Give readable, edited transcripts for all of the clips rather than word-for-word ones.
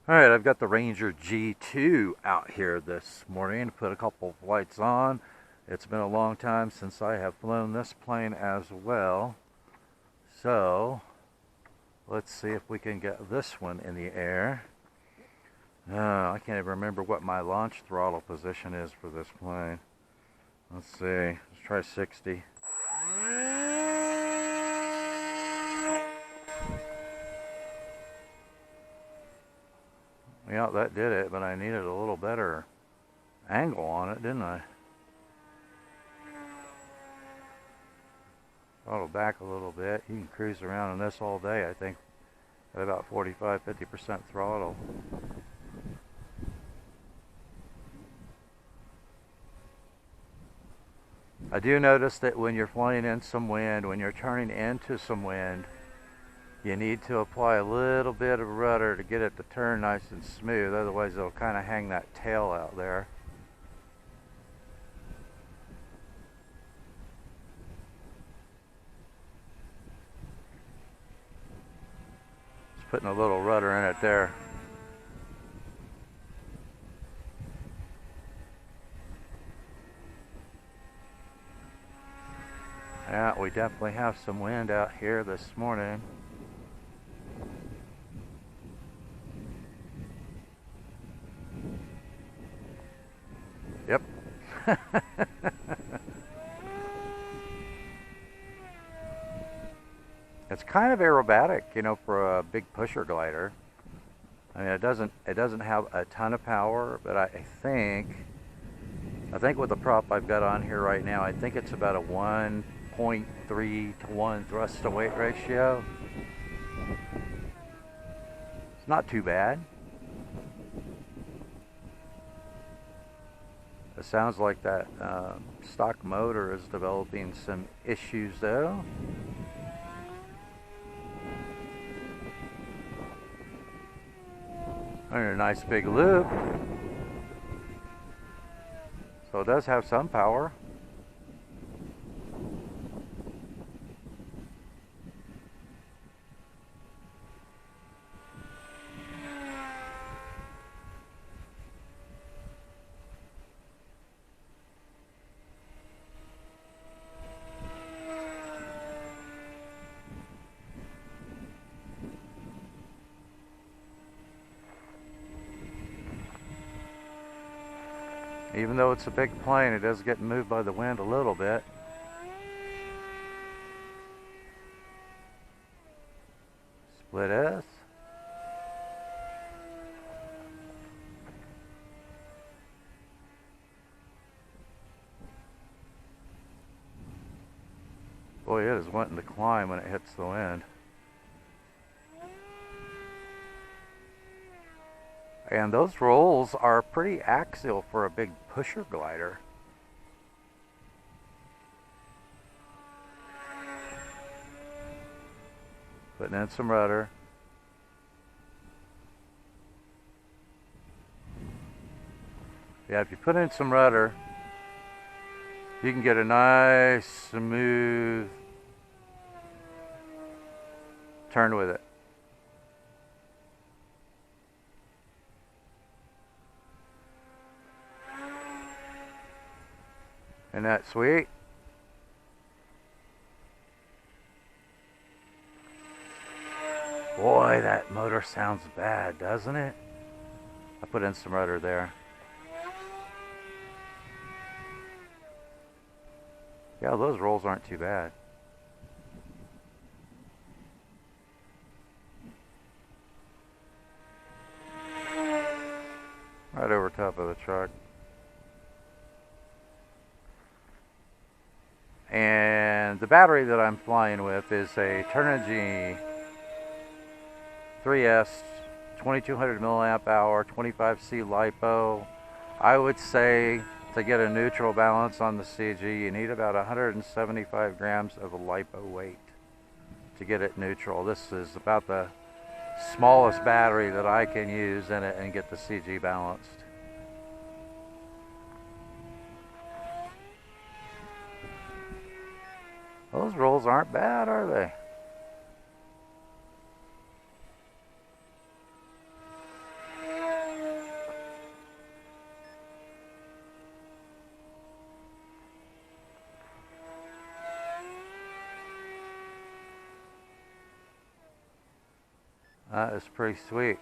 Alright, I've got the Ranger G2 out here this morning to put a couple of flights on. It's been a long time since I have flown this plane as well. So, let's see if we can get this one in the air. I can't even remember what my launch throttle position is for this plane. Let's see, let's try 60. Yeah, that did it, but I needed a little better angle on it, didn't I? Throttle back a little bit. You can cruise around on this all day, I think, at about 45-50% throttle. I do notice that when you're flying in some wind, when you're turning into some wind, you need to apply a little bit of rudder to get it to turn nice and smooth, otherwise it'll kind of hang that tail out there. Just putting a little rudder in it there. Yeah, we definitely have some wind out here this morning. Yep. It's kind of aerobatic, you know, for a big pusher glider. I mean, it doesn't have a ton of power, but I think with the prop I've got on here right now, I think it's about a 1.3 to 1 thrust to weight ratio. It's not too bad. It sounds like that stock motor is developing some issues though. Under a nice big loop. So it does have some power. Even though it's a big plane, it does get moved by the wind a little bit. Split S. Boy, it is wanting to climb when it hits the wind. And those rolls are pretty axial for a big pusher glider. Putting in some rudder. Yeah, if you put in some rudder, you can get a nice, smooth turn with it. Isn't that sweet? Boy, that motor sounds bad, doesn't it? I put in some rudder there. Yeah, those rolls aren't too bad. Right over top of the truck. And the battery that I'm flying with is a Turnigy 3S 2200mAh 25C Lipo. I would say to get a neutral balance on the CG, you need about 175 grams of Lipo weight to get it neutral. This is about the smallest battery that I can use in it and get the CG balanced. Those rolls aren't bad, are they? That is pretty sweet.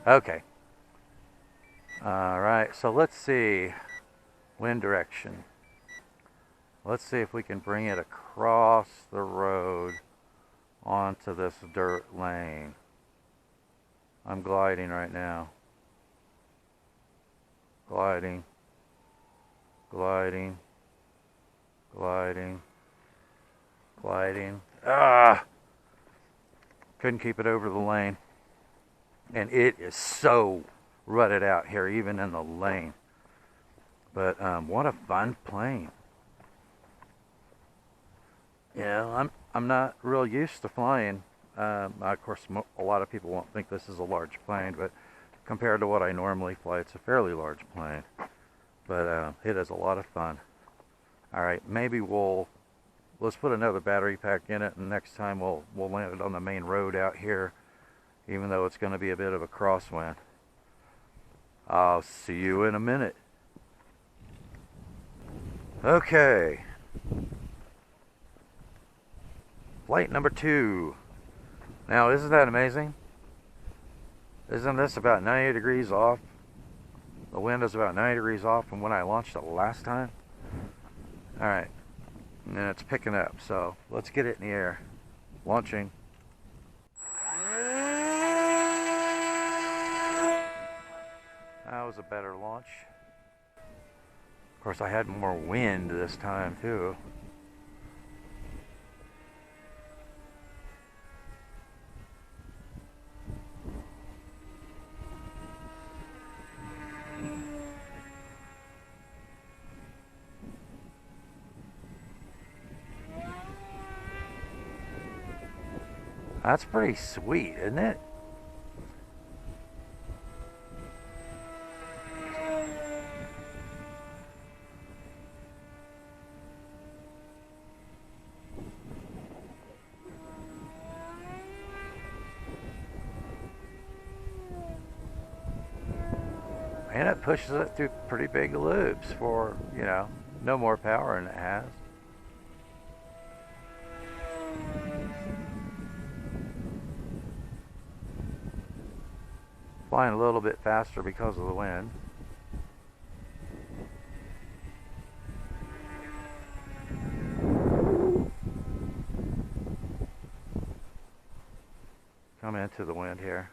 Okay. Alright, so let's see. Wind direction. Let's see if we can bring it across the road onto this dirt lane. I'm gliding right now. Gliding. Gliding. Gliding. Gliding. Ah! Couldn't keep it over the lane. And it is so rutted out here, even in the lane. But what a fun plane. Yeah, I'm not real used to flying. Of course, a lot of people won't think this is a large plane, but compared to what I normally fly, it's a fairly large plane. But it is a lot of fun. All right, maybe let's put another battery pack in it, and next time we'll land it on the main road out here, even though it's going to be a bit of a crosswind. I'll see you in a minute. Okay. Flight number 2. Now, isn't that amazing? Isn't this about 90 degrees off? The wind is about 90 degrees off from when I launched it last time. Alright. And it's picking up, so let's get it in the air. Launching. That was a better launch. Of course, I had more wind this time, too. That's pretty sweet, isn't it? And it pushes it through pretty big loops for, no more power than it has. Flying a little bit faster because of the wind. Come into the wind here.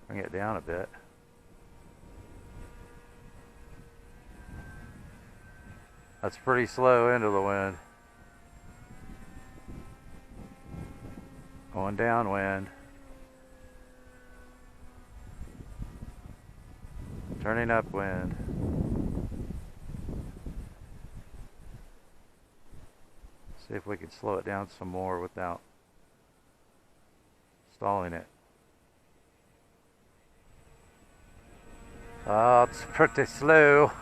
Bring it down a bit. That's pretty slow into the wind. Going downwind. Turning upwind. See if we can slow it down some more without stalling it. Oh, it's pretty slow.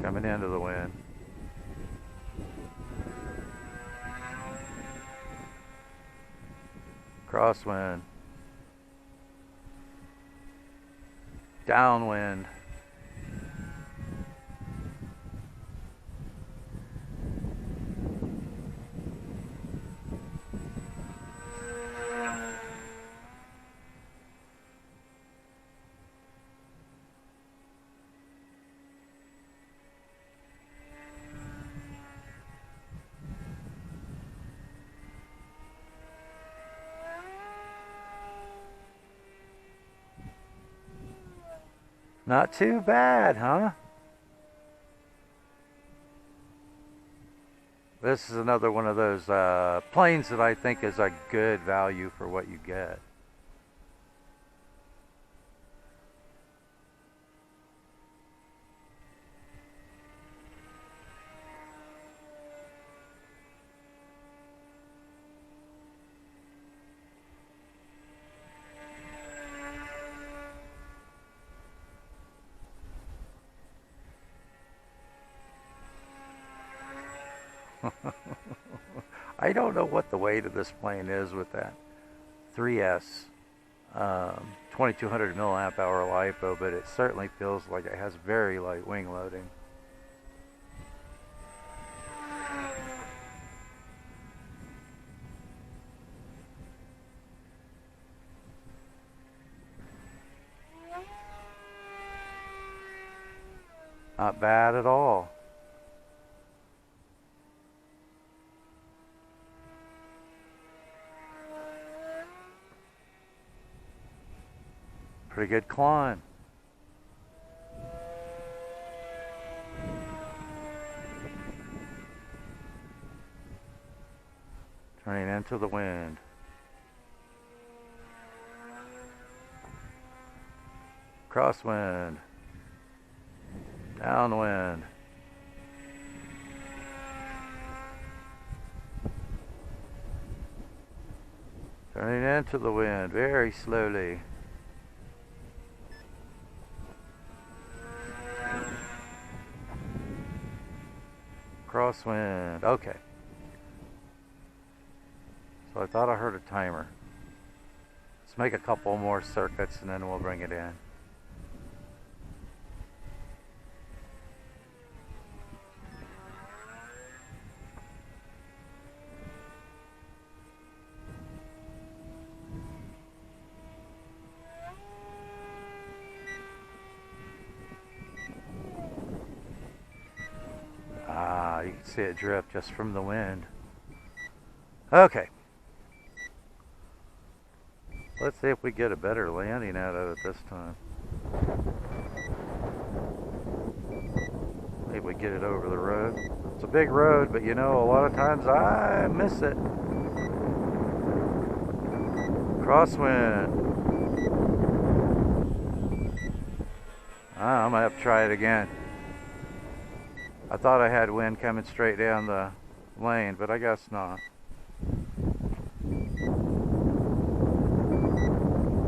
Coming into the wind. Crosswind. Downwind. Not too bad, huh? This is another one of those planes that I think is a good value for what you get. I don't know what the weight of this plane is with that 3S 2200 milliamp hour LiPo, but it certainly feels like it has very light wing loading. Not bad at all. Pretty good climb. Turning into the wind. Crosswind. Downwind. Turning into the wind very slowly. Crosswind. Okay. So I thought I heard a timer. Let's make a couple more circuits and then we'll bring it in. You can see it drift just from the wind. Okay. Let's see if we get a better landing out of it this time. Maybe we get it over the road. It's a big road, but you know, a lot of times I miss it. Crosswind. I'm gonna have to try it again. I thought I had wind coming straight down the lane, but I guess not.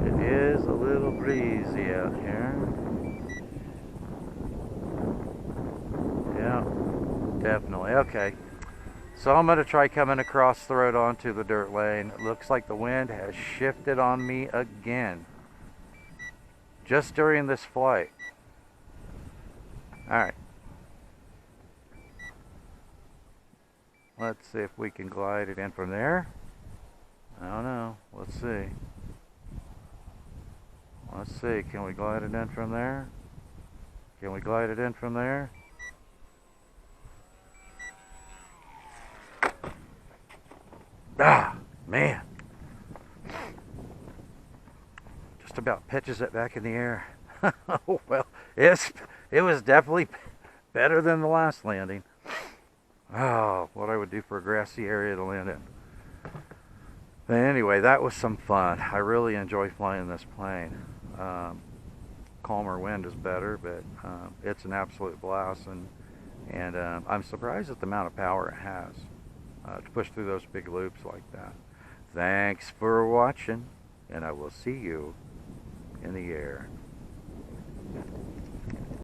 It is a little breezy out here. Yeah, definitely. Okay, so I'm going to try coming across the road onto the dirt lane. It looks like the wind has shifted on me again, just during this flight. All right. Let's see if we can glide it in from there. I don't know. Let's see. Let's see. Can we glide it in from there? Can we glide it in from there? Ah, man. Just about pitches it back in the air. Well, it was definitely better than the last landing. Oh, what I would do for a grassy area to land in. But anyway, that was some fun. I really enjoy flying this plane. Calmer wind is better, but it's an absolute blast, and I'm surprised at the amount of power it has to push through those big loops like that. Thanks for watching, and I will see you in the air.